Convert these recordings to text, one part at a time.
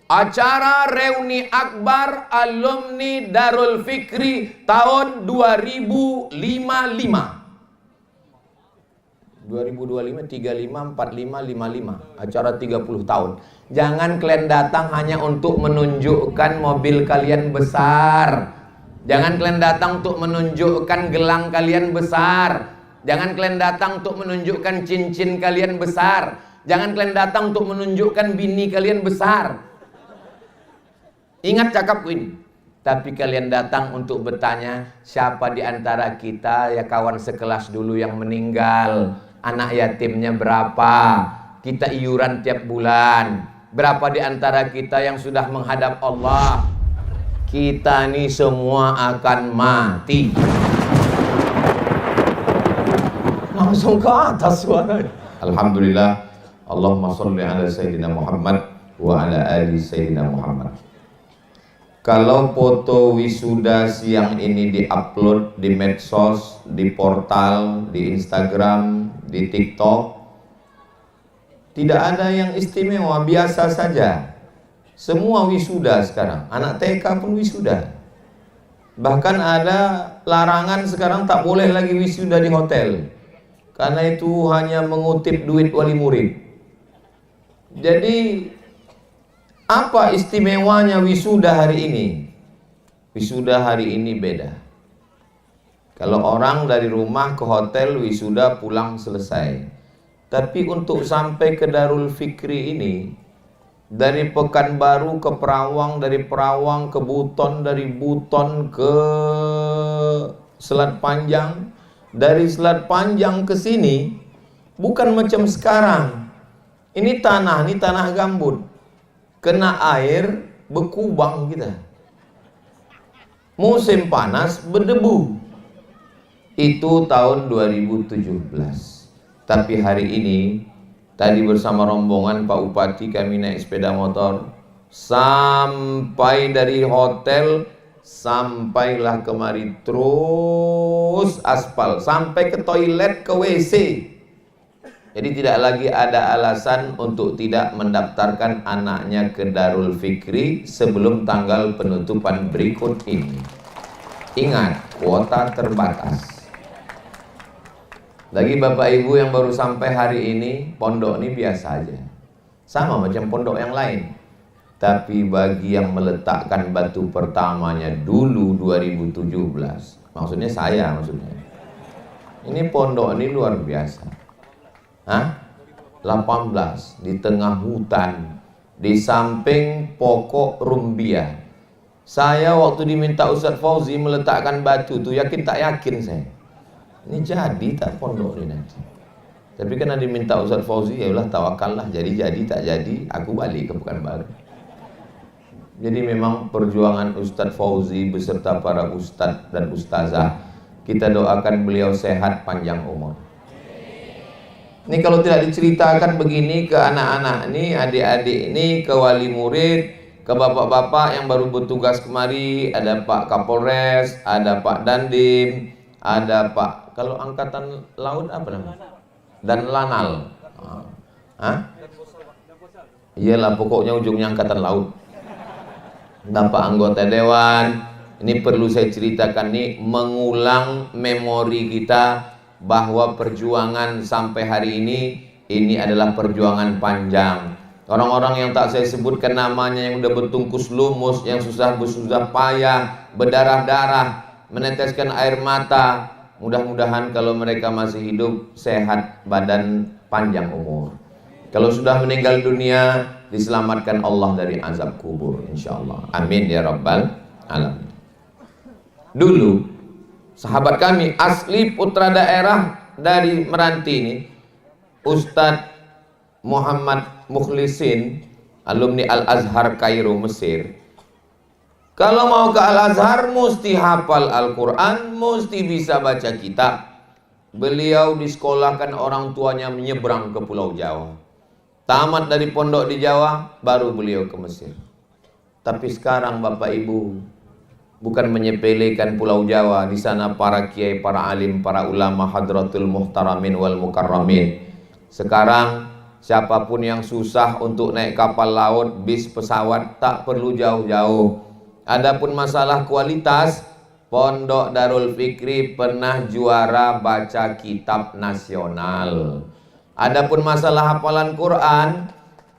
acara reuni akbar alumni Darul Fikri tahun 2055. 2025, 35, 45, 55. Acara 30 tahun. Jangan kalian datang hanya untuk menunjukkan mobil kalian besar. Jangan kalian datang untuk menunjukkan gelang kalian besar. Jangan kalian datang untuk menunjukkan cincin kalian besar. Jangan kalian datang untuk menunjukkan bini kalian besar. Ingat cakapku ini. Tapi kalian datang untuk bertanya, siapa di antara kita ya kawan sekelas dulu yang meninggal? Anak yatimnya berapa? Kita iuran tiap bulan. Berapa di antara kita yang sudah menghadap Allah? Kita ini semua akan mati. Langsung ke atas suaranya. Alhamdulillah. Allahumma sholli ala Sayyidina Muhammad wa ala ali Sayyidina Muhammad. Kalau foto wisuda siang ini diupload di medsos, di portal, di Instagram, di TikTok, tidak ada yang istimewa, biasa saja. Semua wisuda sekarang, anak TK pun wisuda. Bahkan ada larangan sekarang tak boleh lagi wisuda di hotel, karena itu hanya mengutip duit wali murid. Jadi apa istimewanya wisuda hari ini? Wisuda hari ini beda. Kalau orang dari rumah ke hotel wisuda pulang selesai. Tapi untuk sampai ke Darul Fikri ini, dari Pekanbaru ke Perawang, dari Perawang ke Buton, dari Buton ke Selat Panjang, dari Selat Panjang ke sini, bukan macam sekarang. Ini tanah gambut. Kena air, berkubang kita. Musim panas, berdebu. Itu tahun 2017. Tapi hari ini, tadi bersama rombongan Pak Bupati kami naik sepeda motor sampai dari hotel, sampailah kemari terus aspal sampai ke toilet, ke WC. Jadi tidak lagi ada alasan untuk tidak mendaftarkan anaknya ke Darul Fikri sebelum tanggal penutupan berikut ini. Ingat, kuota terbatas. Bagi Bapak Ibu yang baru sampai hari ini, pondok ini biasa aja. Sama macam pondok yang lain. Tapi bagi yang meletakkan batu pertamanya dulu 2017, maksudnya saya maksudnya. Ini pondok ini luar biasa. 18 di tengah hutan, di samping pokok rumbia. Saya waktu diminta Ustadz Fauzi meletakkan batu tuh yakin tak yakin saya. Ini jadi tak pondok ini nanti. Tapi karena diminta Ustadz Fauzi, ya ulah tawakallah, jadi tak jadi, aku balik ke Pekanbaru. Jadi memang perjuangan Ustadz Fauzi beserta para ustadz dan ustazah, kita doakan beliau sehat panjang umur. Ini kalau tidak diceritakan begini ke anak-anak ini, adik-adik ini, ke wali murid, ke bapak-bapak yang baru bertugas kemari, ada Pak Kapolres, ada Pak Dandim, ada Pak, kalau angkatan laut apa namanya? Dan Lanal. Iyalah pokoknya ujungnya angkatan laut. Bapak anggota dewan, ini perlu saya ceritakan nih, mengulang memori kita bahwa perjuangan sampai hari ini adalah perjuangan panjang. Orang-orang yang tak saya sebutkan namanya, yang udah bertungkus lumus, yang susah payah, berdarah-darah, meneteskan air mata, mudah-mudahan kalau mereka masih hidup, sehat badan, panjang umur. Kalau sudah meninggal dunia, diselamatkan Allah dari azab kubur, insyaallah. Amin ya rabbal alamin. Dulu sahabat kami asli putra daerah dari Meranti ini, Ustadz Muhammad Mukhlisin, alumni Al-Azhar Kairo Mesir. Kalau mau ke Al-Azhar mesti hafal Al-Quran, mesti bisa baca kitab. Beliau disekolahkan orang tuanya menyeberang ke Pulau Jawa. Tamat dari pondok di Jawa, baru beliau ke Mesir. Tapi sekarang Bapak Ibu, bukan menyepelekan Pulau Jawa, di sana para kiai, para alim, para ulama, hadratul muhtaramin wal mukarramin. Sekarang siapapun yang susah untuk naik kapal laut, bis, pesawat, tak perlu jauh-jauh. Adapun masalah kualitas, Pondok Darul Fikri pernah juara baca kitab nasional. Adapun masalah hafalan Quran,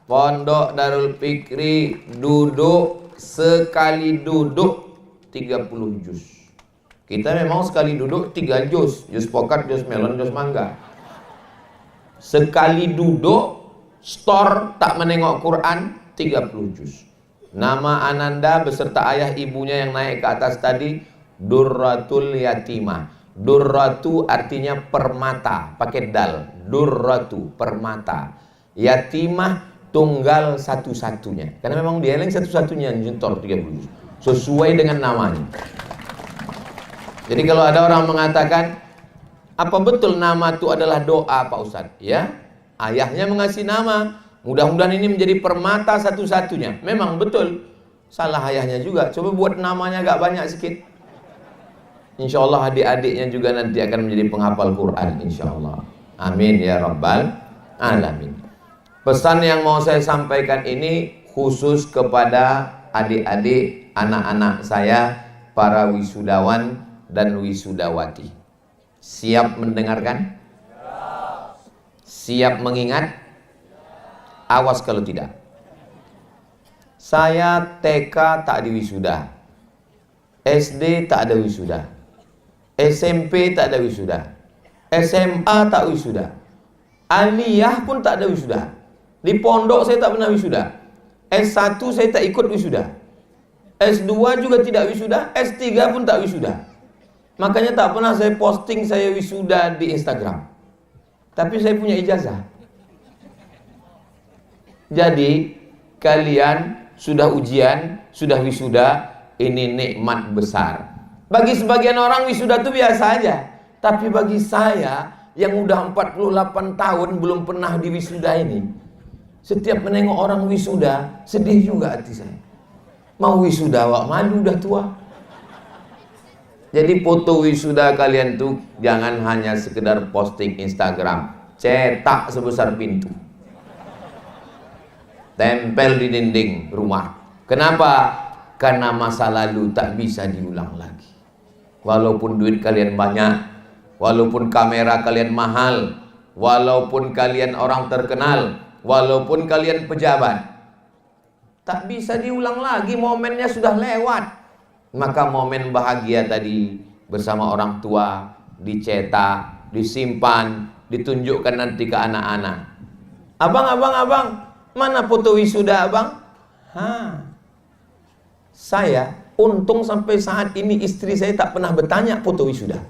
Pondok Darul Fikri duduk sekali duduk 30 juz. Kita memang sekali duduk 3 juz, juz pokat, juz melon, juz mangga. Sekali duduk store tak menengok Quran 30 juz. Nama Ananda beserta ayah ibunya yang naik ke atas tadi Durratul Yatimah. Durratu artinya permata, pakai dal. Durratu, permata. Yatimah, tunggal satu-satunya. Karena memang dia yang satu-satunya yang nyetor 30 juz. Sesuai dengan namanya. Jadi kalau ada orang mengatakan, apa betul nama itu adalah doa Pak Ustadz? Ya, ayahnya mengasih nama. Mudah-mudahan ini menjadi permata satu-satunya. Memang betul. Salah ayahnya juga. Coba buat namanya agak banyak sedikit. Insya Allah adik-adiknya juga nanti akan menjadi penghafal Quran, insya Allah. Amin ya Rabbal Alamin. Pesan yang mau saya sampaikan ini khusus kepada adik-adik, anak-anak saya, para wisudawan dan wisudawati. Siap mendengarkan? Siap mengingat? Awas kalau tidak. Saya TK tak di wisuda, SD tak ada wisuda, SMP tak ada wisuda, SMA tak wisuda, aliyah pun tak ada wisuda. Di pondok saya tak pernah wisuda. S1 saya tak ikut wisuda. S2 juga tidak wisuda, S3 pun tak wisuda. Makanya tak pernah saya posting saya wisuda di Instagram. Tapi saya punya ijazah. Jadi kalian sudah ujian, sudah wisuda, ini nikmat besar. Bagi sebagian orang wisuda itu biasa aja. Tapi bagi saya yang udah 48 tahun belum pernah di wisuda ini, setiap menengok orang wisuda, sedih juga hati saya. Mau wisuda wak malu udah tua. Jadi foto wisuda kalian tuh jangan hanya sekedar posting Instagram, cetak sebesar pintu, tempel di dinding rumah. Kenapa? Karena masa lalu tak bisa diulang lagi. Walaupun duit kalian banyak, walaupun kamera kalian mahal, walaupun kalian orang terkenal, walaupun kalian pejabat, tak bisa diulang lagi, momennya sudah lewat. Maka momen bahagia tadi bersama orang tua dicetak, disimpan, ditunjukkan nanti ke anak-anak. Abang, mana foto wisuda abang? Saya untung sampai saat ini istri saya tak pernah bertanya foto wisuda.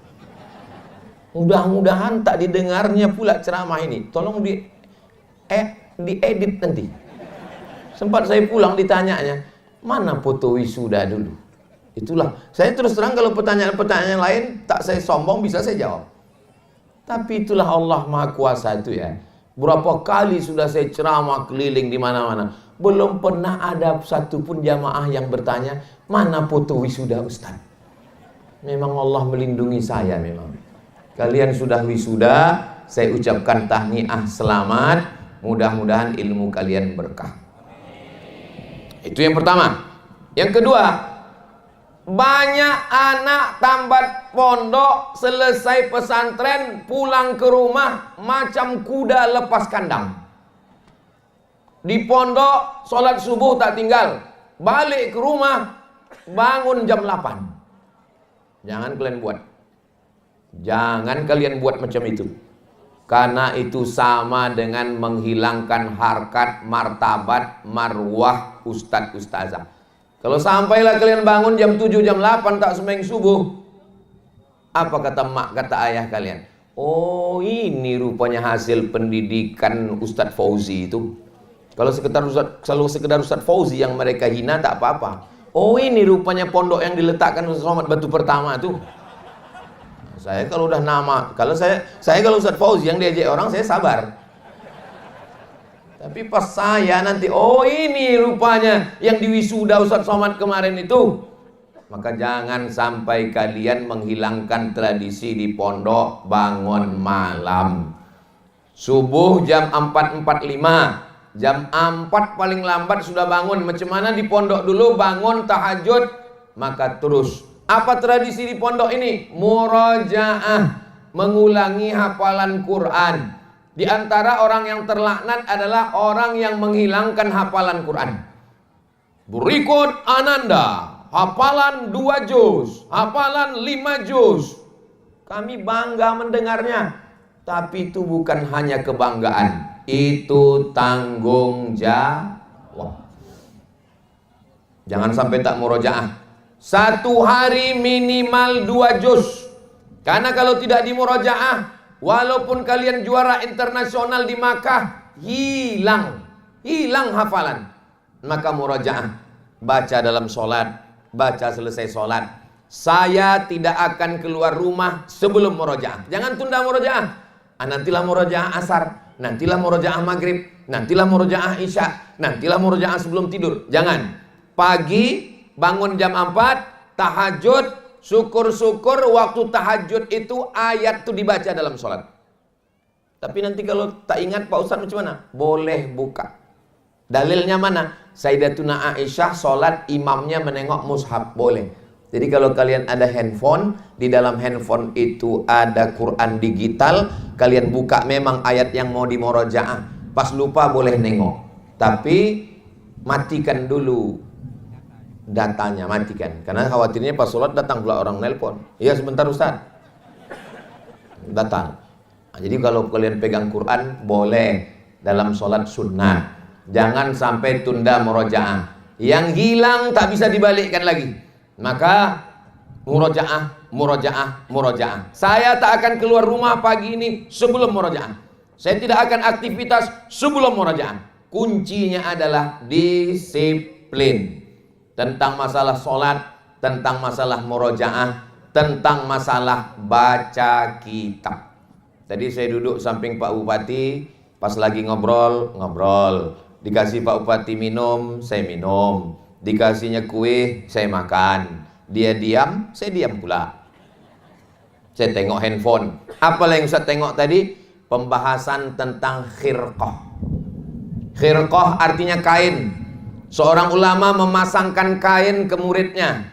Mudah-mudahan tak didengarnya pula ceramah ini. Tolong diedit nanti. Sempat saya pulang ditanyanya, mana foto wisuda dulu? Itulah, saya terus terang kalau pertanyaan-pertanyaan lain tak saya sombong bisa saya jawab. Tapi itulah Allah Maha Kuasa itu ya. Berapa kali sudah saya ceramah keliling di mana-mana, belum pernah ada satupun jamaah yang bertanya, mana foto wisuda Ustaz? Memang Allah melindungi saya memang. Kalian sudah wisuda, saya ucapkan tahniah selamat, mudah-mudahan ilmu kalian berkah. Itu yang pertama. Yang kedua, banyak anak tamat pondok selesai pesantren pulang ke rumah macam kuda lepas kandang. Di pondok sholat subuh tak tinggal, balik ke rumah bangun jam 8. Jangan kalian buat macam itu. Karena itu sama dengan menghilangkan harkat, martabat, marwah ustadz ustazah. Kalau sampailah kalian bangun jam 7, jam 8 tak sembahyang subuh, apa kata mak, kata ayah kalian? Oh, ini rupanya hasil pendidikan Ustadz Fauzi itu. Kalau sekedar Ustadz Fauzi yang mereka hina tak apa-apa. Oh, ini rupanya pondok yang diletakkan Ustadz Somad Batu Pertama tuh. Saya kalau udah nama, kalau saya kalau Ustadz Fauzi yang diajak orang, saya sabar. Tapi pas saya nanti, oh ini rupanya yang diwisuda Ustadz Somad kemarin itu. Maka jangan sampai kalian menghilangkan tradisi di pondok bangun malam. Subuh jam 4.45, jam 4 paling lambat sudah bangun. Macam mana di pondok dulu bangun tahajud, maka terus. Apa tradisi di pondok ini? Murojaah, mengulangi hafalan Quran. Di antara orang yang terlaknat adalah orang yang menghilangkan hafalan Quran. Berikut Ananda, hafalan 2 juz, hafalan 5 juz. Kami bangga mendengarnya. Tapi itu bukan hanya kebanggaan, itu tanggung jawab. Jangan sampai tak murojaah. Satu hari minimal 2 juz. Karena kalau tidak di murojaah, walaupun kalian juara internasional di Makkah, hilang hafalan. Maka murojaah, baca dalam sholat, baca selesai sholat. Saya tidak akan keluar rumah sebelum murojaah. Jangan tunda murojaah. Nantilah murojaah asar, nantilah murojaah maghrib, nantilah murojaah isya, nantilah murojaah sebelum tidur. Jangan. Pagi bangun jam 4, tahajud, syukur-syukur waktu tahajud itu ayat itu dibaca dalam sholat. Tapi nanti kalau tak ingat Pak Ustaz macam mana? Boleh buka. Dalilnya mana? Sayyidatuna Aisyah sholat imamnya menengok mushaf. Boleh. Jadi kalau kalian ada handphone, di dalam handphone itu ada Quran digital, kalian buka memang ayat yang mau dimurajaah. Pas lupa boleh nengok. Tapi matikan dulu datanya, matikan. Karena khawatirnya pas sholat datang pula orang nelpon. Iya sebentar Ustaz. Datang. Nah, jadi kalau kalian pegang Quran, boleh dalam sholat sunnah. Jangan sampai tunda murojaah. Yang hilang tak bisa dibalikkan lagi. Maka murojaah. Saya tak akan keluar rumah pagi ini sebelum murojaah. Saya tidak akan aktivitas sebelum murojaah. Kuncinya adalah disiplin. Tentang masalah sholat, tentang masalah murojaah, tentang masalah baca kitab. Tadi saya duduk samping Pak Bupati, pas lagi ngobrol. Dikasih Pak Bupati minum, saya minum. Dikasihnya kue, saya makan. Dia diam, saya diam pula. Saya tengok handphone. Apa yang Ustaz tengok tadi? Pembahasan tentang khirqah. Khirqah artinya kain. Seorang ulama memasangkan kain ke muridnya.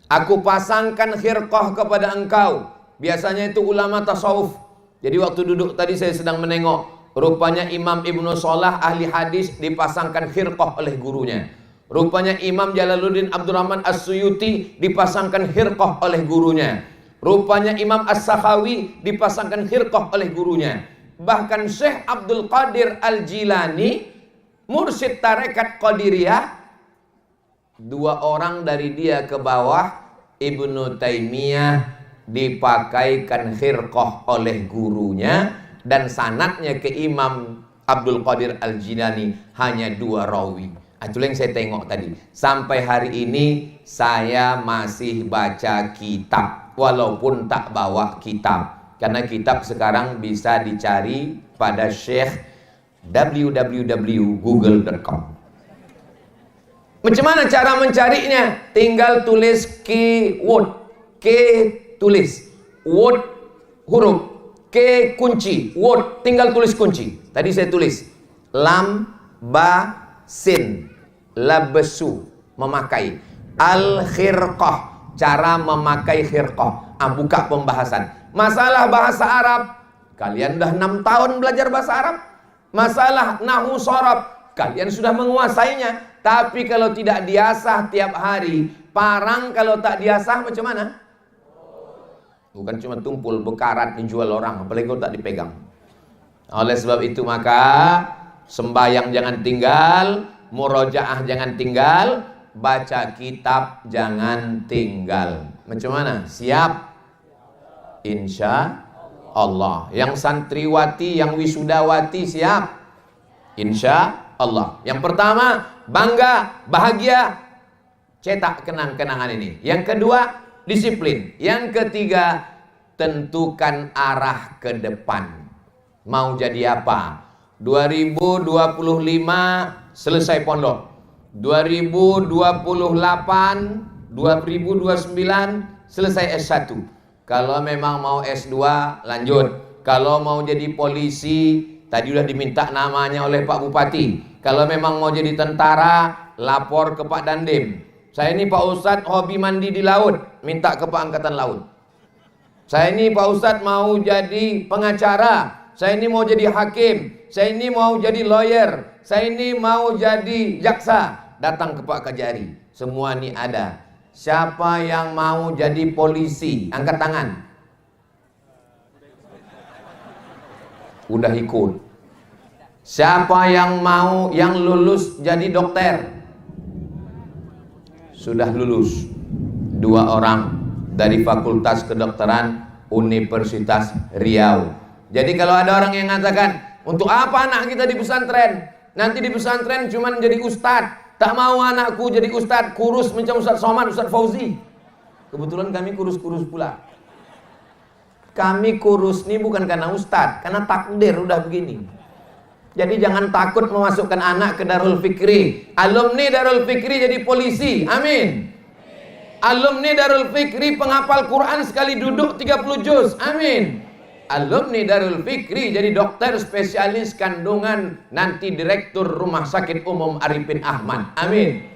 Aku pasangkan khirqah kepada engkau. Biasanya itu ulama tasawuf. Jadi waktu duduk tadi saya sedang menengok. Rupanya Imam Ibnu Shalah ahli hadis dipasangkan khirqah oleh gurunya. Rupanya Imam Jalaluddin Abdurrahman As-Suyuti dipasangkan khirqah oleh gurunya. Rupanya Imam As-Sakhawi dipasangkan khirqah oleh gurunya. Bahkan Syekh Abdul Qadir Al-Jilani, mursyid tarekat Qadiriyah, 2 orang dari dia ke bawah, Ibnu Taimiyah dipakaikan khirqah oleh gurunya. Dan sanadnya ke Imam Abdul Qadir Al-Jilani hanya 2 rawi. Itulah yang saya tengok tadi. Sampai hari ini saya masih baca kitab, walaupun tak bawa kitab. Karena kitab sekarang bisa dicari pada Syekh www.google.com. Macam mana cara mencarinya? Tinggal tulis keyword. K tulis, word huruf, K kunci, word tinggal tulis kunci. Tadi saya tulis lam ba sin, labesu, memakai, al khirqah, cara memakai khirqah. Buka pembahasan masalah bahasa Arab. Kalian dah 6 tahun belajar bahasa Arab. Masalah nahu sorab, kalian sudah menguasainya. Tapi kalau tidak diasah tiap hari, parang kalau tak diasah macam mana? Bukan cuma tumpul, bekarat dijual orang, apalagi kalau tak dipegang. Oleh sebab itu maka sembahyang jangan tinggal, murojaah jangan tinggal, baca kitab jangan tinggal. Macam mana? Siap? Insya Allah. Yang santriwati, yang wisudawati siap? Insya Allah. Yang pertama, bangga, bahagia, cetak kenang-kenangan ini. Yang kedua, disiplin. Yang ketiga, tentukan arah ke depan. Mau jadi apa? 2025 selesai pondok. 2028, 2029 selesai S1. Kalau memang mau S2 lanjut. Kalau mau jadi polisi, Tadi udah diminta namanya oleh Pak Bupati. Kalau memang mau jadi tentara, lapor ke Pak Dandim. Saya ini Pak Ustadz hobi mandi di laut, minta ke Pak Angkatan Laut. Saya ini Pak Ustadz mau jadi pengacara, saya ini mau jadi hakim, saya ini mau jadi lawyer, saya ini mau jadi jaksa. Datang ke Pak Kajari. Semua ini ada. Siapa yang mau jadi polisi? Angkat tangan. Udah ikut. Siapa yang mau, yang lulus jadi dokter? Sudah lulus. 2 orang dari Fakultas Kedokteran Universitas Riau. Jadi kalau ada orang yang mengatakan, untuk apa anak kita di pesantren? Nanti di pesantren cuman jadi ustadz. Tak mau anakku jadi ustadz, kurus macam Ustadz Somad, Ustadz Fauzi. Kebetulan kami kurus-kurus pula. Kami kurus ini bukan karena ustadz, karena takdir udah begini. Jadi jangan takut memasukkan anak ke Darul Fikri. Alumni Darul Fikri jadi polisi. Amin. Alumni Darul Fikri penghafal Quran sekali duduk 30 juz. Amin. Alumni Darul Fikri jadi dokter spesialis kandungan, nanti direktur Rumah Sakit Umum Arifin Ahmad. Amin.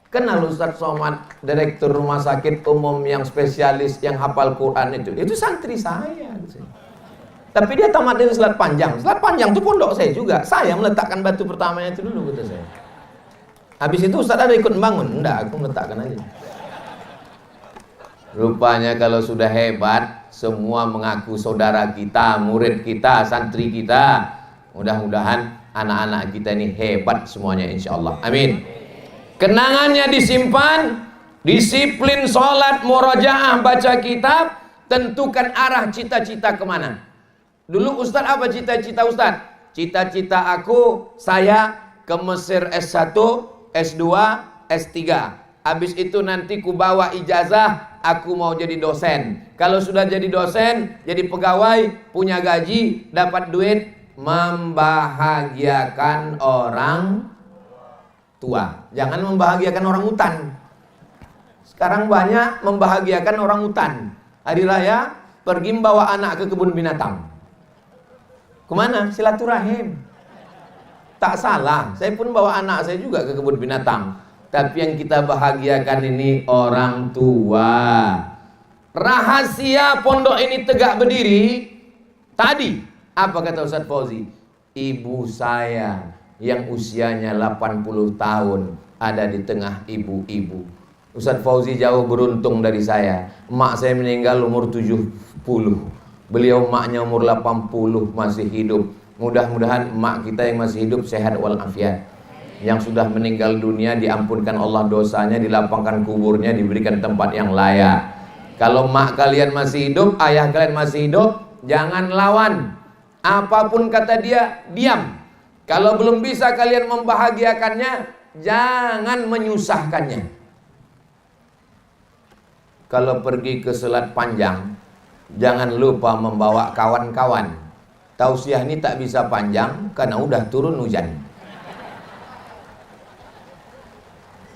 Kenal Ustadz Somad, direktur Rumah Sakit Umum yang spesialis yang hafal Quran itu santri saya. Tapi dia tamat dari Selat Panjang. Selat Panjang itu pondok saya juga. Saya meletakkan batu pertamanya itu dulu, kata saya. Habis itu Ustadz ada ikut membangun? Enggak, aku meletakkan aja. Rupanya kalau sudah hebat, semua mengaku saudara kita, murid kita, santri kita. Mudah-mudahan anak-anak kita ini hebat semuanya, insya Allah. Amin. Kenangannya disimpan, disiplin sholat, murojaah, baca kitab, tentukan arah cita-cita kemana. Dulu Ustadz apa cita-cita Ustadz? Cita-cita aku, saya ke Mesir S1, S2, S3. Habis itu nanti ku bawa ijazah, aku mau jadi dosen. Kalau sudah jadi dosen, jadi pegawai, punya gaji, dapat duit, membahagiakan orang tua. Jangan membahagiakan orang hutan. Sekarang banyak membahagiakan orang hutan. Hari raya pergi membawa anak ke kebun binatang. Kemana? Silaturahim. Tak salah, saya pun bawa anak saya juga ke kebun binatang. Tapi yang kita bahagiakan ini orang tua. Rahasia pondok ini tegak berdiri tadi, apa kata Ustadz Fauzi? Ibu saya yang usianya 80 tahun ada di tengah ibu-ibu. Ustadz Fauzi jauh beruntung dari saya. Emak saya meninggal umur 70. Beliau emaknya umur 80 masih hidup. Mudah-mudahan emak kita yang masih hidup sehat walafiat. Yang sudah meninggal dunia diampunkan Allah dosanya, dilapangkan kuburnya, diberikan tempat yang layak. Kalau emak kalian masih hidup, ayah kalian masih hidup, jangan lawan. Apapun kata dia, diam. Kalau belum bisa kalian membahagiakannya, jangan menyusahkannya. Kalau pergi ke Selat Panjang, jangan lupa membawa kawan-kawan. Tausiah ini tak bisa panjang karena udah turun hujan.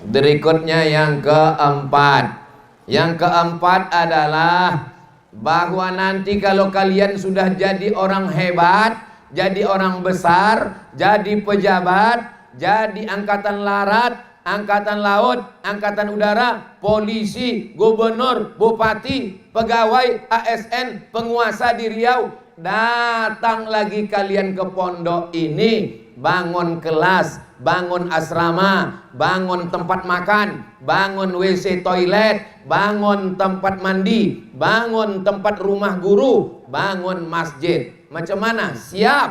Berikutnya yang keempat. Yang keempat adalah bahwa nanti kalau kalian sudah jadi orang hebat, jadi orang besar, jadi pejabat, jadi angkatan larat, angkatan laut, angkatan udara, polisi, gubernur, bupati, pegawai, ASN, penguasa di Riau, datang lagi kalian ke pondok ini, bangun kelas, bangun asrama, bangun tempat makan, bangun WC toilet, bangun tempat mandi, bangun tempat rumah guru, bangun masjid. Macam mana? Siap?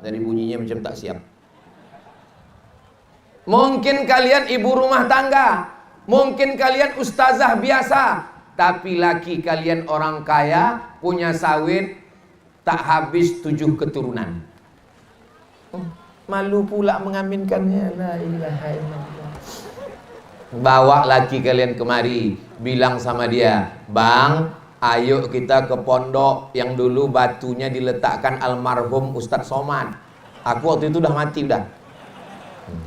Dari bunyinya macam tak siap. Mungkin kalian ibu rumah tangga, mungkin kalian ustazah biasa, tapi laki kalian orang kaya, punya sawit tak habis 7 keturunan. Malu pula mengaminkannya. La ilaha illallah. Bawa laki kalian kemari, bilang sama dia, "Bang, ayo kita ke pondok yang dulu batunya diletakkan almarhum Ustadz Somad. Aku waktu itu udah mati udah.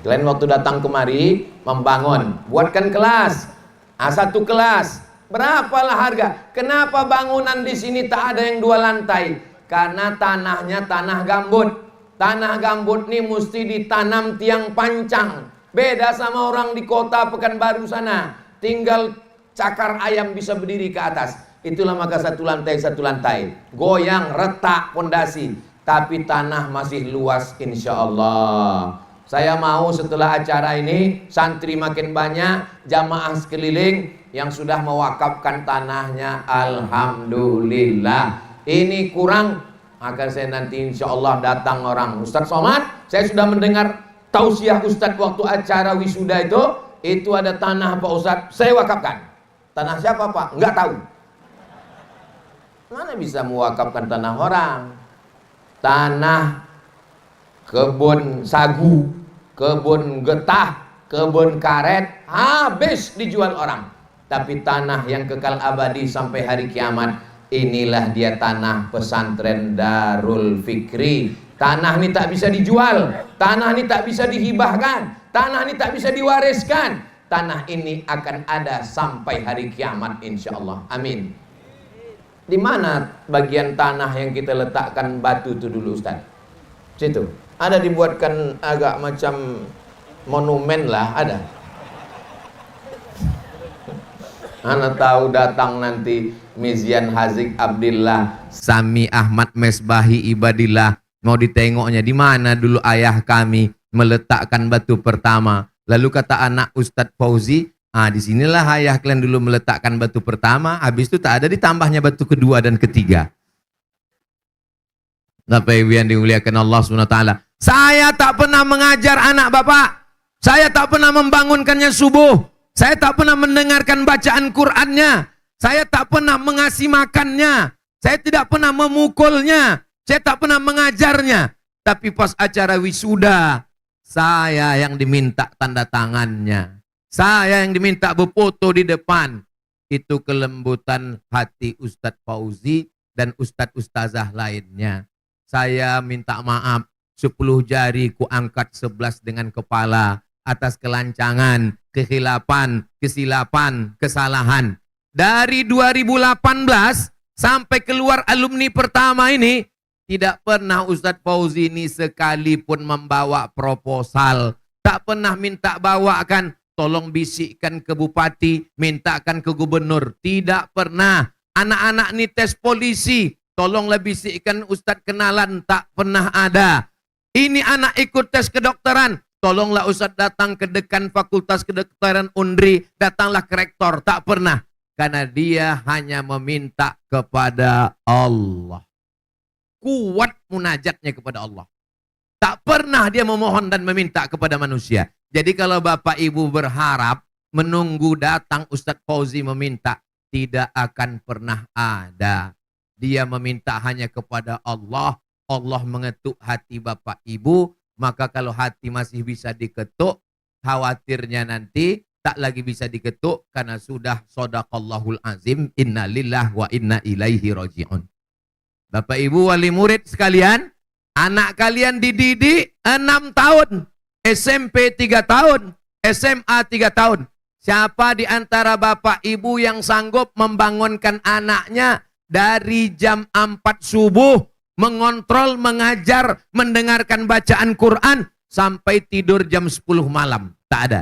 Kalian waktu datang kemari membangun, buatkan kelas, A1 kelas. Berapalah harga? Kenapa bangunan di sini tak ada yang 2 lantai? Karena tanahnya tanah gambut. Tanah gambut nih mesti ditanam tiang pancang. Beda sama orang di kota Pekanbaru sana. Tinggal cakar ayam bisa berdiri ke atas. Itulah maka satu lantai. Goyang, retak, pondasi. Tapi tanah masih luas insya Allah. Saya mau setelah acara ini santri makin banyak, jamaah sekeliling yang sudah mewakafkan tanahnya. Alhamdulillah. Ini kurang, maka saya nanti insya Allah datang orang. Ustaz Somad, saya sudah mendengar tausiah Ustaz waktu acara wisuda itu ada tanah Pak Ustaz, saya wakafkan. Tanah siapa Pak? Enggak tahu. Mana bisa mewakafkan tanah orang? Tanah kebun sagu, kebun getah, kebun karet habis dijual orang. Tapi tanah yang kekal abadi sampai hari kiamat, inilah dia tanah pesantren Darul Fikri. Tanah ini tak bisa dijual, tanah ini tak bisa dihibahkan, tanah ini tak bisa diwariskan. Tanah ini akan ada sampai hari kiamat insya Allah. Amin. Di mana bagian tanah yang kita letakkan batu itu dulu Ustaz? Situ. Ada dibuatkan agak macam monumen lah, ada. Ana tahu datang nanti Mizian Hazik Abdillah, Sami Ahmad Mesbahi Ibadillah, mau ditengoknya di mana dulu ayah kami meletakkan batu pertama. Lalu kata anak Ustadz Fauzi, disinilah ayah kalian dulu meletakkan batu pertama, habis itu tak ada ditambahnya batu kedua dan ketiga. Bapak Ibu yang dimuliakan Allah SWT, saya tak pernah mengajar anak bapak, saya tak pernah membangunkannya subuh, saya tak pernah mendengarkan bacaan Qur'annya, saya tak pernah mengasih makannya, saya tidak pernah memukulnya, saya tak pernah mengajarnya. Tapi pas acara wisuda, saya yang diminta tanda tangannya, saya yang diminta berfoto di depan. Itu kelembutan hati Ustadz Fauzi dan Ustadz-Ustazah lainnya. Saya minta maaf, 10 jari ku angkat 11 dengan kepala atas kelancangan, kekhilafan, kesilapan, kesalahan. Dari 2018 sampai keluar alumni pertama ini, tidak pernah Ustadz Fauzi ini sekalipun membawa proposal. Tak pernah minta bawakan, tolong bisikkan ke bupati, mintakan ke gubernur. Tidak pernah. Anak-anak ini tes polisi, tolonglah bisikkan Ustadz kenalan. Tak pernah ada. Ini anak ikut tes kedokteran, tolonglah Ustadz datang ke dekan Fakultas Kedokteran Undri, datanglah ke rektor. Tak pernah. Karena dia hanya meminta kepada Allah. Kuat munajatnya kepada Allah. Tak pernah dia memohon dan meminta kepada manusia. Jadi kalau Bapak Ibu berharap menunggu datang Ustadz Fauzi meminta, tidak akan pernah ada. Dia meminta hanya kepada Allah. Allah mengetuk hati Bapak Ibu. Maka kalau hati masih bisa diketuk, khawatirnya nanti tak lagi bisa diketuk karena sudah shadaqallahul azim. Inna lillahi wa inna ilaihi raji'un. Bapak Ibu wali murid sekalian, anak kalian dididik 6 tahun, SMP 3 tahun, SMA 3 tahun. Siapa di antara Bapak Ibu yang sanggup membangunkan anaknya dari jam 4 subuh, mengontrol, mengajar, mendengarkan bacaan Quran, sampai tidur jam 10 malam? Tak ada.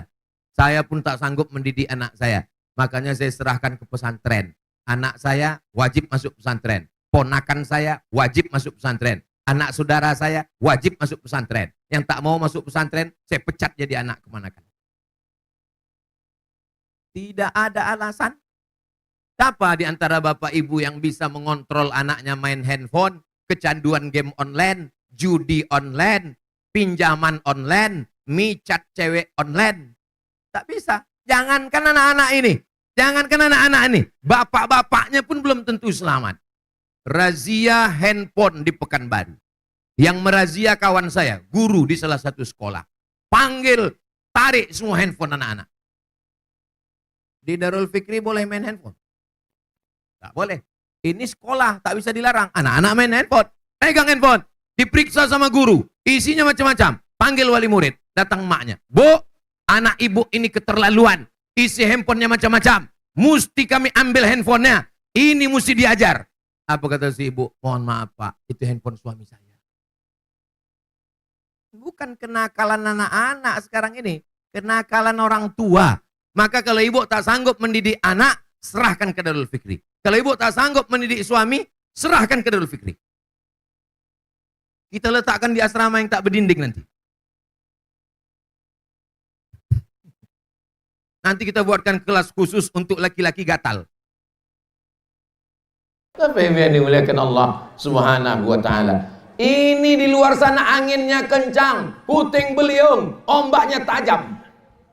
Saya pun tak sanggup mendidik anak saya. Makanya saya serahkan ke pesantren. Anak saya wajib masuk pesantren. Ponakan saya wajib masuk pesantren. Anak saudara saya wajib masuk pesantren. Yang tak mau masuk pesantren, saya pecat jadi anak kemanakan. Tidak ada alasan. Siapa di antara Bapak Ibu yang bisa mengontrol anaknya main handphone, kecanduan game online, judi online, pinjaman online, micat cewek online? Tak bisa. Jangankan anak-anak ini. Jangankan anak-anak ini. Bapak-bapaknya pun belum tentu selamat. Razia handphone di Pekanbaru. Yang merazia kawan saya, guru di salah satu sekolah. Panggil, tarik semua handphone anak-anak. Di Darul Fikri boleh main handphone? Tak boleh. Ini sekolah, tak bisa dilarang. Anak-anak main handphone. Pegang handphone. Diperiksa sama guru. Isinya macam-macam. Panggil wali murid. Datang emaknya. Bu, anak ibu ini keterlaluan. Isi handphonenya macam-macam. Mesti kami ambil handphonenya. Ini mesti diajar. Apa kata si ibu? Mohon maaf Pak, itu handphone suami saya. Bukan kenakalan anak-anak sekarang ini, kenakalan orang tua. Maka kalau ibu tak sanggup mendidik anak, serahkan ke Darul Fikri. Kalau ibu tak sanggup mendidik suami, serahkan ke Darul Fikri. Kita letakkan di asrama yang tak berdinding nanti. Nanti kita buatkan kelas khusus untuk laki-laki gatal. Tapi yang dimuliakan Allah Subhanahu wa ta'ala. Ini di luar sana anginnya kencang, puting beliung, ombaknya tajam.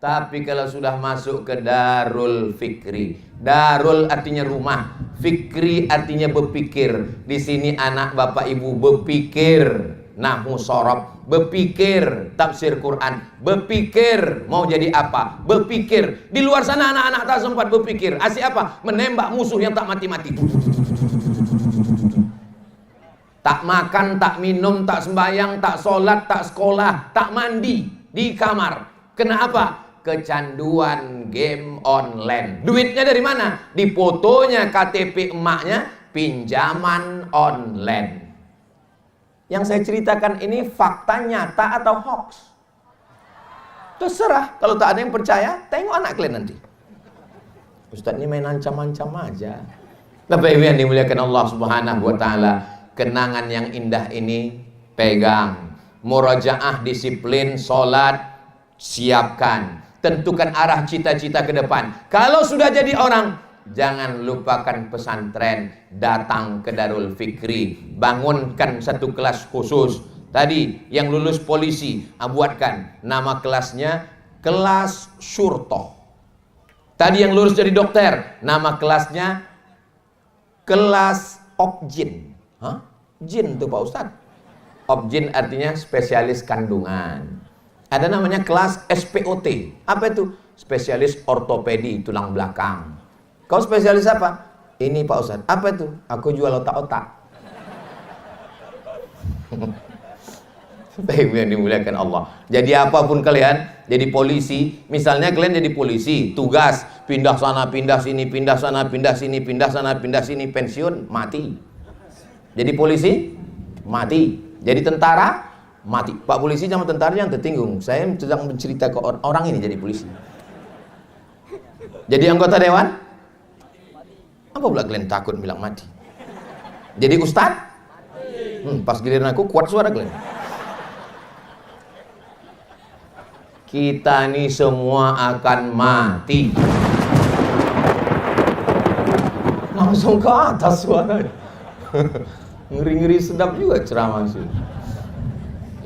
Tapi kalau sudah masuk ke Darul Fikri, Darul artinya rumah, Fikri artinya berpikir. Di sini anak bapak ibu berpikir nahwu sorob, berpikir tafsir Quran, berpikir mau jadi apa, berpikir. Di luar sana anak-anak tak sempat berpikir. Asik apa? Menembak musuh yang tak mati-mati. Tak makan, tak minum, tak sembahyang, tak sholat, tak sekolah, tak mandi di kamar. Kenapa? Kecanduan game online. Duitnya dari mana? Di fotonya KTP emaknya, pinjaman online. Yang saya ceritakan ini fakta nyata atau hoax? Terserah. Kalau tak ada yang percaya, tengok anak kalian nanti. Ustaz ini main ancam-ancam aja. Bapak Ibu yang dimuliakan Allah Subhanahu wa ta'ala, kenangan yang indah ini pegang. Murajaah, disiplin, sholat, siapkan. Tentukan arah cita-cita ke depan. Kalau sudah jadi orang, jangan lupakan pesantren. Datang ke Darul Fikri. Bangunkan satu kelas khusus. Tadi yang lulus polisi, buatkan nama kelasnya kelas syurtoh. Tadi yang lulus jadi dokter, nama kelasnya kelas objin. Hah? Jin tuh Pak Ustadz. Objin artinya spesialis kandungan. Ada namanya kelas SPOT. Apa itu? Spesialis ortopedi tulang belakang. Kau spesialis apa? Ini Pak Ustadz. Apa itu? Aku jual otak-otak. Baik yang dimuliakan Allah. Jadi apapun kalian, jadi polisi. Misalnya kalian jadi polisi, tugas pindah sana, pindah sini, pindah sana, pindah sini, pindah sana, pindah sini, pensiun, mati. Jadi polisi, mati. Jadi tentara, mati. Pak polisi sama tentara yang tertinggung. Saya sedang mencerita ke orang ini jadi polisi. Jadi anggota dewan, apa pula kalian takut bilang mati? Jadi ustadz, pas giliran aku kuat suara kalian. Kita ini semua akan mati. Langsung ke atas suaranya. Ngeri-ngeri sedap juga ceramah sih.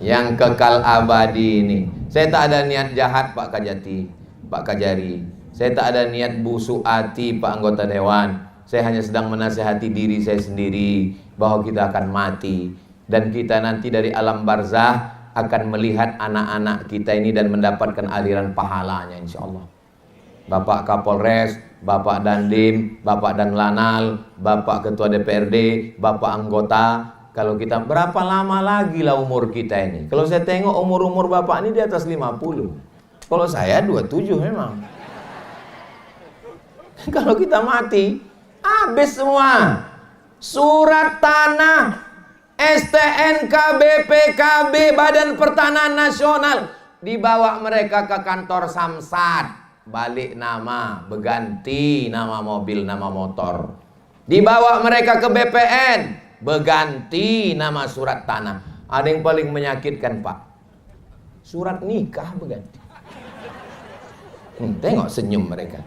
Yang kekal abadi ini. Saya tak ada niat jahat Pak Kajati, Pak Kajari. Saya tak ada niat busuk hati Pak anggota dewan. Saya hanya sedang menasihati diri saya sendiri bahwa kita akan mati. Dan kita nanti dari alam barzah akan melihat anak-anak kita ini dan mendapatkan aliran pahalanya insya Allah. Bapak Kapolres, Bapak Dandim, Bapak Danlanal, Bapak Ketua DPRD, Bapak anggota. Kalau kita berapa lama lagi lah umur kita ini? Kalau saya tengok umur-umur Bapak ini di atas 50. Kalau saya 27 memang. Kalau kita mati, habis semua. Surat tanah, STNK, BPKB, Badan Pertanahan Nasional, dibawa mereka ke kantor Samsat, balik nama, berganti nama mobil, nama motor. Dibawa mereka ke BPN, berganti nama surat tanah. Ada yang paling menyakitkan Pak, surat nikah berganti. Tengok senyum mereka.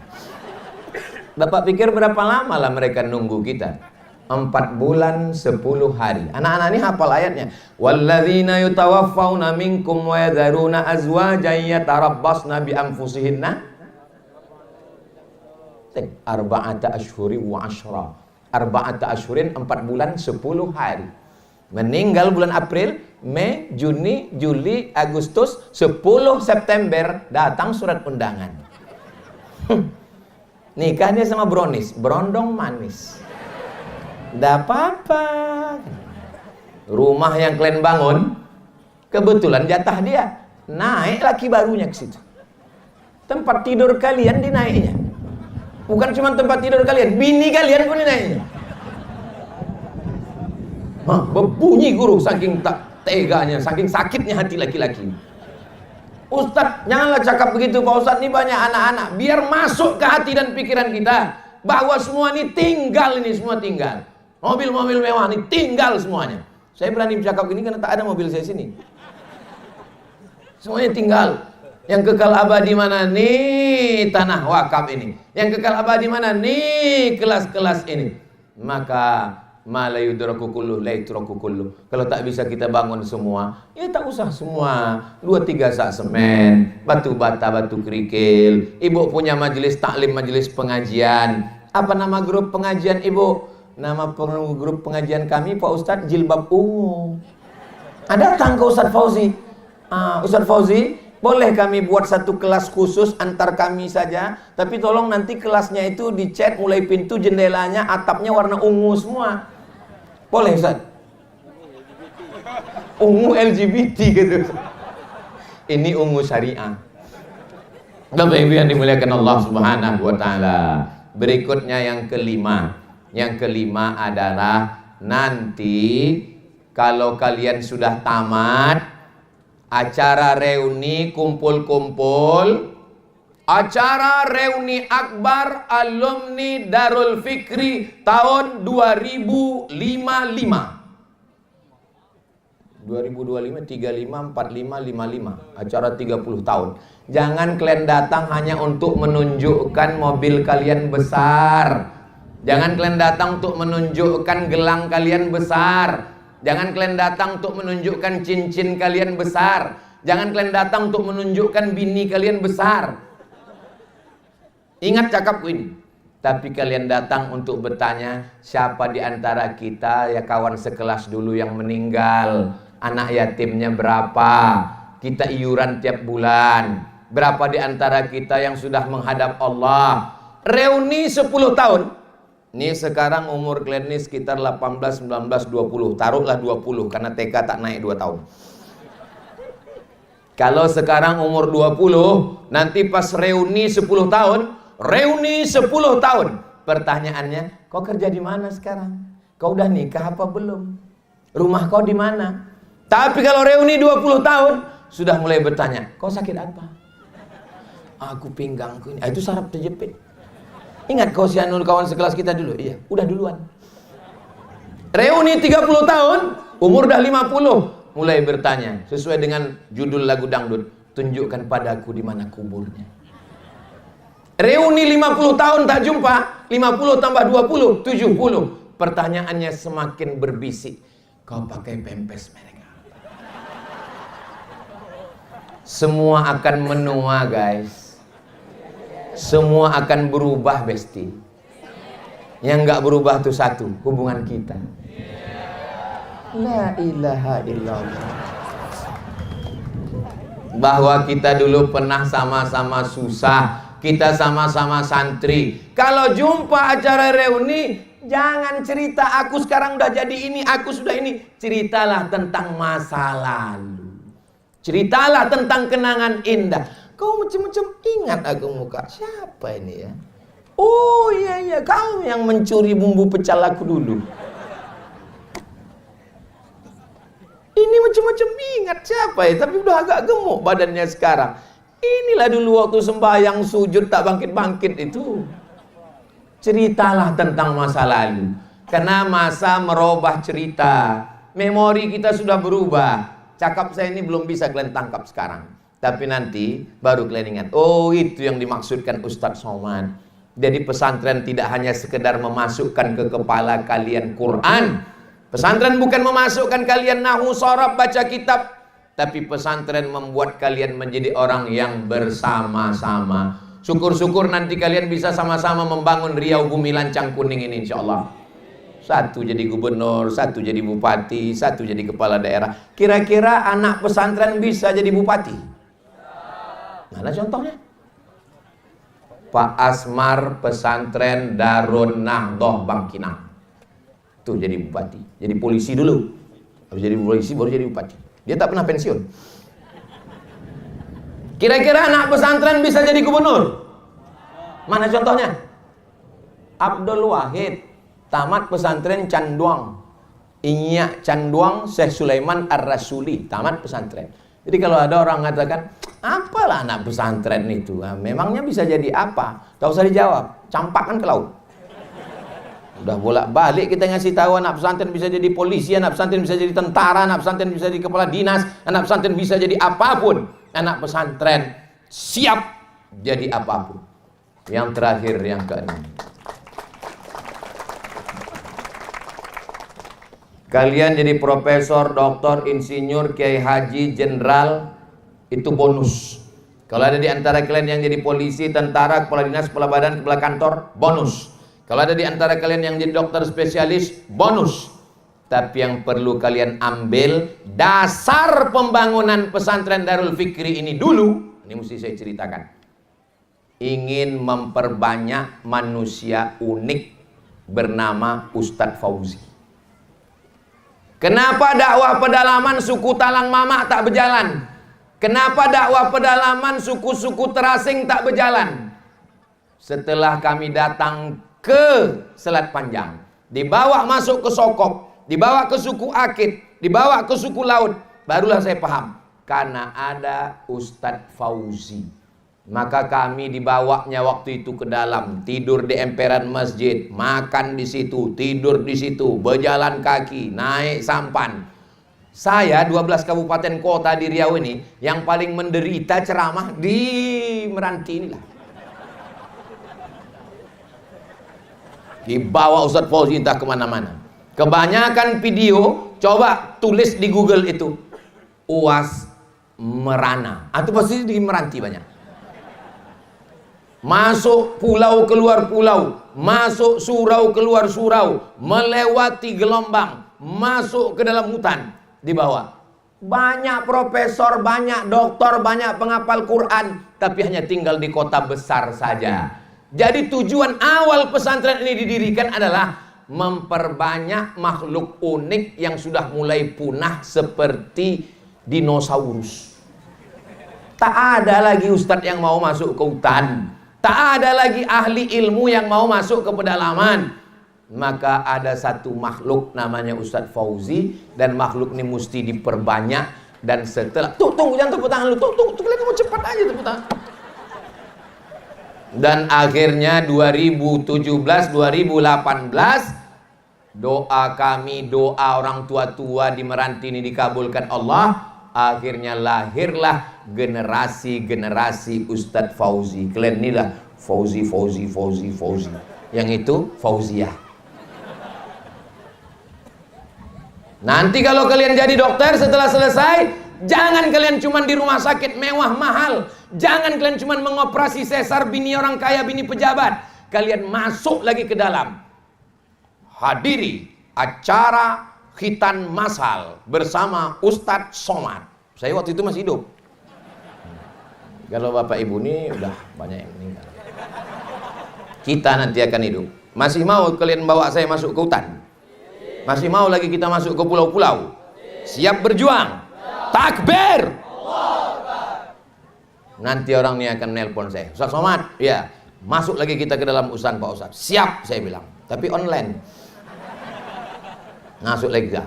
Bapak pikir berapa lama lah mereka nunggu kita? 4 bulan 10 hari. Anak-anak ini hafal ayatnya. Walladzina yutawaffawna minkum wa yadharuna azwajan yatarabbasna bi anfusihinna arba'ata ashhurin wa ashra. Arba'ata ashhurin 4 bulan 10 hari. Meninggal bulan April, Mei, Juni, Juli, Agustus, 10 September datang surat undangan. Nikahnya sama brownies, berondong manis. Nggak apa-apa. Rumah yang kalian bangun, kebetulan jatah dia. Naik laki barunya ke situ. Tempat tidur kalian dinaiknya. Bukan cuma tempat tidur kalian, bini kalian pun dinaiknya. Berbunyi guru saking tak teganya, saking sakitnya hati laki-laki. Ustadz, janganlah cakap begitu Pak Ustadz, ini banyak anak-anak. Biar masuk ke hati dan pikiran kita bahwa semua ini tinggal, ini semua tinggal. Mobil-mobil mewah ini tinggal semuanya. Saya berani bercakap gini karena tak ada mobil saya sini. Semuanya tinggal. Yang kekal abadi mana nih? Tanah wakaf ini. Yang kekal abadi mana nih? Kelas-kelas ini. Maka ma la yudraku kulluh la yutraku kulluh. Kalau tak bisa kita bangun semua, ya tak usah semua. 2-3 sak semen, batu bata, batu kerikil. Ibu punya majelis taklim, majelis pengajian. Apa nama grup pengajian ibu? Nama grup pengajian kami Pak Ustadz Jilbab Ungu. Datang ke Ustadz Fauzi. Ustadz Fauzi, boleh kami buat satu kelas khusus antar kami saja, tapi tolong nanti kelasnya itu dicat mulai pintu jendelanya atapnya warna ungu semua. Boleh Ustaz? Ungu LGBT gitu. Ini ungu syariah. Bapak Ibu yang dimuliakan Allah Subhanahu wa taala. Berikutnya yang kelima. Yang kelima adalah nanti kalau kalian sudah tamat acara reuni kumpul-kumpul, acara reuni akbar alumni Darul Fikri tahun 2025. 2025, 35, 45, 55. Acara 30 tahun. Jangan kalian datang hanya untuk menunjukkan mobil kalian besar. Jangan kalian datang untuk menunjukkan gelang kalian besar. Jangan kalian datang untuk menunjukkan cincin kalian besar. Jangan kalian datang untuk menunjukkan bini kalian besar. Ingat cakapku ini. Tapi kalian datang untuk bertanya, siapa di antara kita ya kawan sekelas dulu yang meninggal? Anak yatimnya berapa? Kita iuran tiap bulan. Berapa di antara kita yang sudah menghadap Allah? Reuni 10 tahun. Ini sekarang umur kalian ini sekitar 18, 19, 20. Taruhlah 20 karena TK tak naik 2 tahun. Kalau sekarang umur 20, nanti pas reuni 10 tahun, reuni 10 tahun. Pertanyaannya, kau kerja di mana sekarang? Kau udah nikah apa belum? Rumah kau di mana? Tapi kalau reuni 20 tahun, sudah mulai bertanya, kau sakit apa? Aku pinggangku ini. Itu saraf terjepit. Ingat kau si Anul kawan sekelas kita dulu? Iya, udah duluan. Reuni 30 tahun, umur udah 50, mulai bertanya sesuai dengan judul lagu dangdut, tunjukkan padaku di mana kuburnya. Reuni 50 tahun tak jumpa, 50 tambah 20, 70. Pertanyaannya semakin berbisik. Kau pakai pempes mereka. Semua akan menua, guys. Semua akan berubah, besti. Yang nggak berubah tuh satu, hubungan kita. La ilaha illallah. Bahwa kita dulu pernah sama-sama susah, kita sama-sama santri. Kalau jumpa acara reuni, jangan cerita aku sekarang udah jadi ini, aku sudah ini. Ceritalah tentang masa lalu. Ceritalah tentang kenangan indah. Kau macam-macam ingat aku muka. Siapa ini ya? Oh iya, kau yang mencuri bumbu pecel aku dulu. Ini macam-macam ingat siapa ya? Tapi udah agak gemuk badannya sekarang. Inilah dulu waktu sembahyang sujud tak bangkit-bangkit itu. Ceritalah tentang masa lalu. Karena masa merubah cerita. Memori kita sudah berubah. Cakap saya ini belum bisa kalian tangkap sekarang. Tapi nanti baru kalian ingat. Oh, itu yang dimaksudkan Ustadz Somad. Jadi pesantren tidak hanya sekedar memasukkan ke kepala kalian Quran. Pesantren bukan memasukkan kalian nahu sorab baca kitab. Tapi pesantren membuat kalian menjadi orang yang bersama-sama. Syukur-syukur nanti kalian bisa sama-sama membangun Riau Bumi Lancang Kuning ini insya Allah. Satu jadi gubernur, satu jadi bupati, satu jadi kepala daerah. Kira-kira anak pesantren bisa jadi bupati? Mana contohnya? Pak Asmar pesantren Darun Nahdoh Bangkinang. Tuh jadi bupati. Jadi polisi dulu. Habis jadi polisi baru jadi bupati. Dia tak pernah pensiun. Kira-kira anak pesantren bisa jadi gubernur? Mana contohnya? Abdul Wahid tamat pesantren Canduang. Inyak Canduang Syekh Sulaiman Ar-Rasuli, tamat pesantren. Jadi kalau ada orang mengatakan, apalah anak pesantren itu? Nah, memangnya bisa jadi apa? Tak usah dijawab, campakkan ke laut. Udah bolak-balik kita ngasih tahu anak pesantren bisa jadi polisi, anak pesantren bisa jadi tentara, anak pesantren bisa jadi kepala dinas, anak pesantren bisa jadi apapun. Anak pesantren siap jadi apapun. Yang terakhir, yang keenam. Kalian jadi profesor, doktor, insinyur, kiai haji, jenderal, itu bonus. Kalau ada di antara kalian yang jadi polisi, tentara, kepala dinas, kepala badan, kepala kantor, bonus. Kalau ada di antara kalian yang jadi dokter spesialis, bonus. Tapi yang perlu kalian ambil, dasar pembangunan pesantren Darul Fikri ini dulu, ini mesti saya ceritakan. Ingin memperbanyak manusia unik bernama Ustadz Fauzi. Kenapa dakwah pedalaman suku Talang Mamak tak berjalan? Kenapa dakwah pedalaman suku-suku terasing tak berjalan? Setelah kami datang ke Selat Panjang, dibawa masuk ke Sokop, dibawa ke suku Akit, dibawa ke suku Laut, barulah saya paham. Karena ada Ustadz Fauzi. Maka kami dibawanya waktu itu ke dalam, tidur di emperan masjid, makan di situ, tidur di situ, berjalan kaki, naik sampan. Saya 12 kabupaten kota di Riau ini yang paling menderita ceramah di Meranti inilah. Dibawa Ustadz Fauzi entah kemana-mana. Kebanyakan video, coba tulis di Google itu, UAS Merana, atau pasti di Meranti banyak. Masuk pulau keluar pulau, masuk surau keluar surau, melewati gelombang, masuk ke dalam hutan, dibawa. Banyak profesor, banyak doktor, banyak penghafal Quran, tapi hanya tinggal di kota besar saja. Jadi tujuan awal pesantren ini didirikan adalah memperbanyak makhluk unik yang sudah mulai punah seperti dinosaurus. Tak ada lagi ustadz yang mau masuk ke hutan. Tak ada lagi ahli ilmu yang mau masuk ke pedalaman. Maka ada satu makhluk namanya Ustadz Fauzi, dan makhluk ini mesti diperbanyak. Dan setelah tunggu jangan tepuk tangan lu, tunggu kamu cepat aja tepuk tangan. Dan akhirnya 2017-2018 doa kami, doa orang tua-tua di Meranti ini dikabulkan Allah. Akhirnya lahirlah generasi-generasi Ustadz Fauzi. Kalian inilah Fauzi. Yang itu Fauziah. Nanti kalau kalian jadi dokter setelah selesai, jangan kalian cuma di rumah sakit mewah mahal. Jangan kalian cuma mengoperasi sesar bini orang kaya, bini pejabat. Kalian masuk lagi ke dalam. Hadiri acara khitan masal bersama Ustadz Somad. Saya waktu itu masih hidup. Kalau bapak ibu ini udah banyak yang meninggal. Kita nanti akan hidup. Masih mau kalian bawa saya masuk ke hutan? Masih mau lagi kita masuk ke pulau-pulau? Siap berjuang? Takbir! Nanti orang ini akan nelpon saya. Ustadz Somad, ya, masuk lagi kita ke dalam urusan Pak Ustadz. Siap, saya bilang. Tapi online. Masuk lagi dah.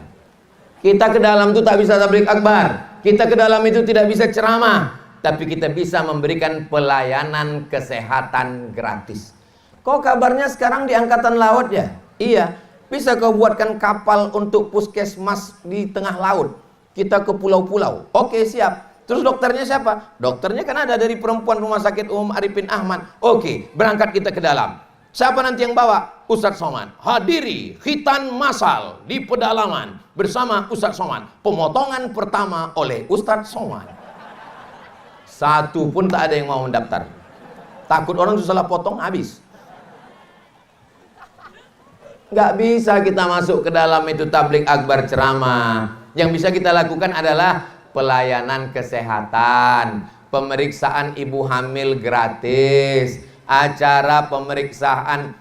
Kita ke dalam itu tak bisa tabligh akbar. Kita ke dalam itu tidak bisa ceramah. Tapi kita bisa memberikan pelayanan kesehatan gratis. Kok kabarnya sekarang di Angkatan Laut ya? Iya. Bisa kau buatkan kapal untuk puskesmas di tengah laut. Kita ke pulau-pulau. Oke, siap. Terus dokternya siapa? Dokternya kan ada dari perempuan Rumah Sakit Umum Arifin Ahmad. Oke, berangkat kita ke dalam. Siapa nanti yang bawa? Ustadz Somad. Hadiri khitan masal di pedalaman bersama Ustadz Somad. Pemotongan pertama oleh Ustadz Somad. Satu pun tak ada yang mau mendaftar. Takut orang salah potong, habis. Nggak bisa kita masuk ke dalam itu tabligh akbar ceramah. Yang bisa kita lakukan adalah pelayanan kesehatan, pemeriksaan ibu hamil gratis, acara pemeriksaan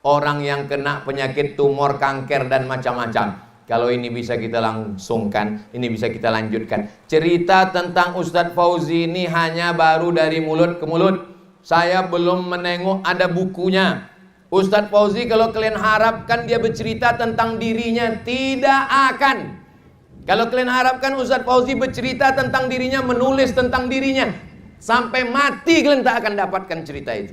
orang yang kena penyakit tumor, kanker dan macam-macam. Kalau ini bisa kita langsungkan, ini bisa kita lanjutkan. Cerita tentang Ustadz Fauzi ini hanya baru dari mulut ke mulut. Saya belum menengok ada bukunya. Ustadz Fauzi kalau kalian harapkan dia bercerita tentang dirinya, tidak akan. Kalau kalian harapkan Ustadz Fauzi bercerita tentang dirinya, menulis tentang dirinya, sampai mati kalian tak akan dapatkan cerita itu.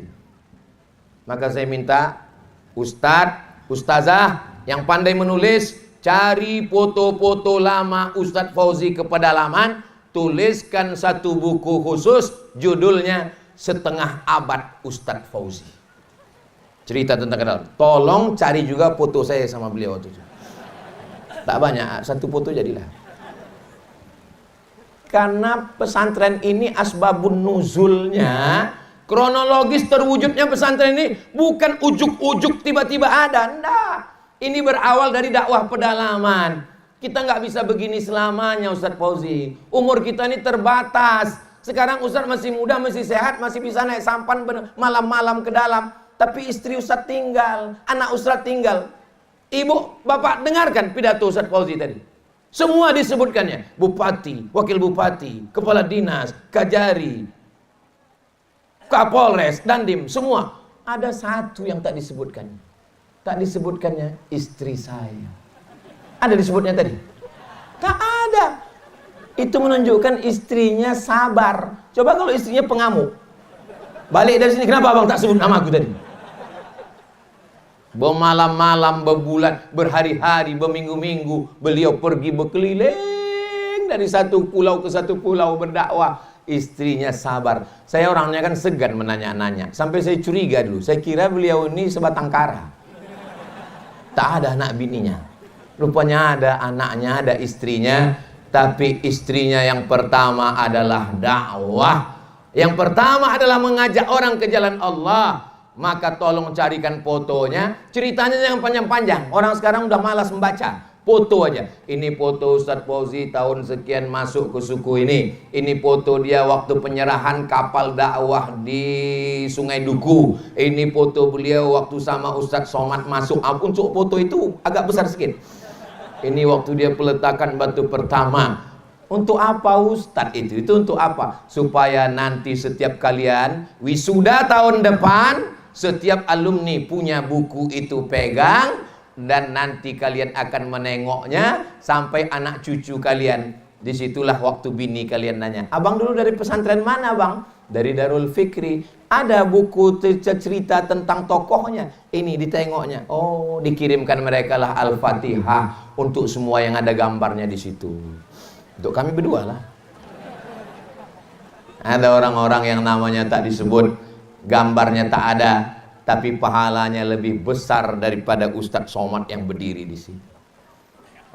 Maka saya minta Ustadz, Ustazah yang pandai menulis, cari foto-foto lama Ustadz Fauzi ke pedalaman, tuliskan satu buku khusus, judulnya Setengah Abad Ustadz Fauzi. Cerita tentang kenal. Tolong cari juga foto saya sama beliau itu. Tak banyak, satu foto jadilah. Karena pesantren ini asbabun nuzulnya, kronologis terwujudnya pesantren ini bukan ujuk-ujuk tiba-tiba ada. Nggak. Ini berawal dari dakwah pedalaman. Kita nggak bisa begini selamanya Ustadz Fauzi. Umur kita ini terbatas. Sekarang Ustadz masih muda, masih sehat, masih bisa naik sampan malam-malam ke dalam. Tapi istri Ustadz tinggal, anak Ustadz tinggal. Ibu, bapak dengarkan pidato Ustadz Fauzi tadi. Semua disebutkannya. Bupati, wakil bupati, kepala dinas, kajari, Kapolres, Dandim, semua. Ada satu yang tak disebutkannya. Tak disebutkannya istri saya. Ada disebutnya tadi? Tak ada. Itu menunjukkan istrinya sabar. Coba kalau istrinya pengamuk. Balik dari sini, kenapa abang tak sebut nama aku tadi? Bermalam-malam, berbulan, berhari-hari, berminggu-minggu, beliau pergi berkeliling dari satu pulau ke satu pulau berdakwah. Istrinya sabar. Saya orangnya kan segan menanya-nanya. Sampai saya curiga dulu. Saya kira beliau ini sebatang kara. Tak ada anak bininya. Rupanya ada anaknya, ada istrinya. Tapi istrinya yang pertama adalah dakwah. Yang pertama adalah mengajak orang ke jalan Allah. Maka tolong carikan fotonya. Ceritanya yang panjang-panjang. Orang sekarang udah malas membaca. Foto aja. Ini foto Ustadz Fauzi tahun sekian masuk ke suku ini. Ini foto dia waktu penyerahan kapal dakwah di Sungai Duku. Ini foto beliau waktu sama Ustadz Somad masuk. Untuk foto itu agak besar sedikit. Ini waktu dia peletakan batu pertama. Untuk apa Ustadz itu? Itu untuk apa? Supaya nanti setiap kalian wisuda tahun depan, setiap alumni punya buku itu pegang. Dan nanti kalian akan menengoknya sampai anak cucu kalian. Disitulah waktu bini kalian nanya, abang dulu dari pesantren mana bang? Dari Darul Fikri. Ada buku cerita tentang tokohnya. Ini ditengoknya. Oh, dikirimkan mereka lah Al-Fatihah untuk semua yang ada gambarnya di situ. Untuk kami berdua lah. Ada orang-orang yang namanya tak disebut, gambarnya tak ada, tapi pahalanya lebih besar daripada Ustadz Somad yang berdiri di sini.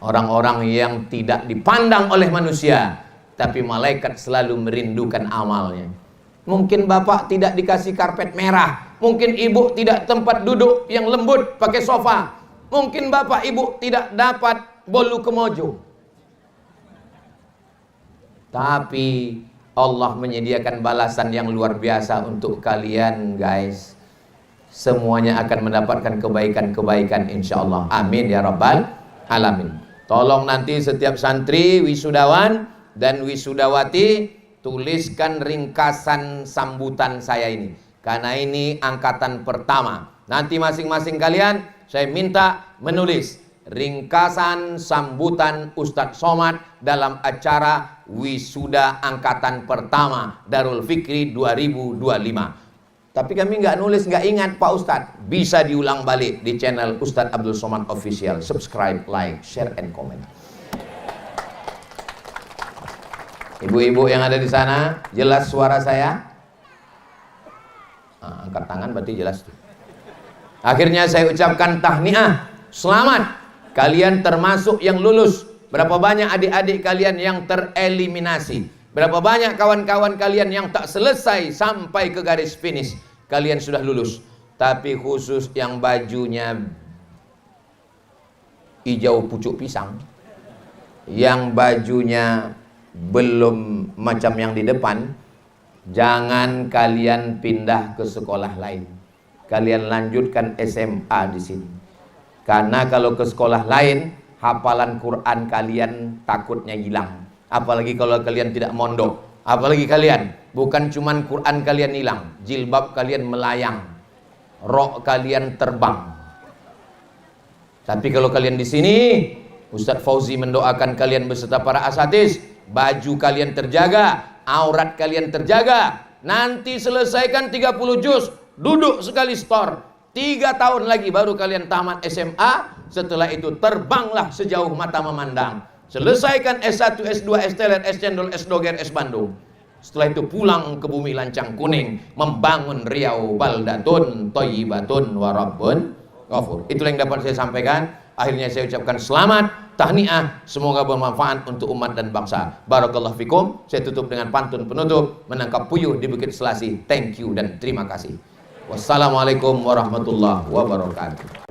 Orang-orang yang tidak dipandang oleh manusia, tapi malaikat selalu merindukan amalnya. Mungkin bapak tidak dikasih karpet merah, mungkin ibu tidak tempat duduk yang lembut pakai sofa, mungkin bapak ibu tidak dapat bolu kemojo. Tapi Allah menyediakan balasan yang luar biasa untuk kalian guys. Semuanya akan mendapatkan kebaikan-kebaikan insya Allah. Amin ya rabbal alamin. Tolong nanti setiap santri, wisudawan dan wisudawati tuliskan ringkasan sambutan saya ini. Karena ini angkatan pertama. Nanti masing-masing kalian saya minta menulis ringkasan sambutan Ustadz Somad dalam acara wisuda angkatan pertama Darul Fikri 2025. Tapi kami nggak nulis, nggak ingat Pak Ustadz. Bisa diulang balik di channel Ustadz Abdul Somad Official. Subscribe, like, share, and comment. Ibu-ibu yang ada di sana, jelas suara saya? Nah, angkat tangan berarti jelas tuh. Akhirnya saya ucapkan tahniah, selamat. Kalian termasuk yang lulus. Berapa banyak adik-adik kalian yang tereliminasi? Berapa banyak kawan-kawan kalian yang tak selesai sampai ke garis finish? Kalian sudah lulus. Tapi khusus yang bajunya hijau pucuk pisang, yang bajunya belum macam yang di depan, jangan kalian pindah ke sekolah lain. Kalian lanjutkan SMA di sini. Karena kalau ke sekolah lain, hafalan Quran kalian takutnya hilang. Apalagi kalau kalian tidak mondok. Apalagi kalian, bukan cuman Quran kalian hilang, jilbab kalian melayang. roh kalian terbang. Tapi kalau kalian di sini, Ustadz Fauzi mendoakan kalian beserta para asatidz, baju kalian terjaga, aurat kalian terjaga. Nanti selesaikan 30 juz, duduk sekali store. 3 tahun lagi baru kalian tamat SMA. Setelah itu terbanglah sejauh mata memandang. Selesaikan S1, S2, S teler, S cendol, S doger, S bandung. Setelah itu pulang ke bumi lancang kuning, membangun Riau baldatun thayyibatun wa rabbun ghafur. Itulah yang dapat saya sampaikan. Akhirnya saya ucapkan selamat, tahniah, semoga bermanfaat untuk umat dan bangsa. Barakallahu fikum. Saya tutup dengan pantun penutup, menangkap puyuh di Bukit Selasi. Thank you dan terima kasih. Wassalamualaikum warahmatullahi wabarakatuh.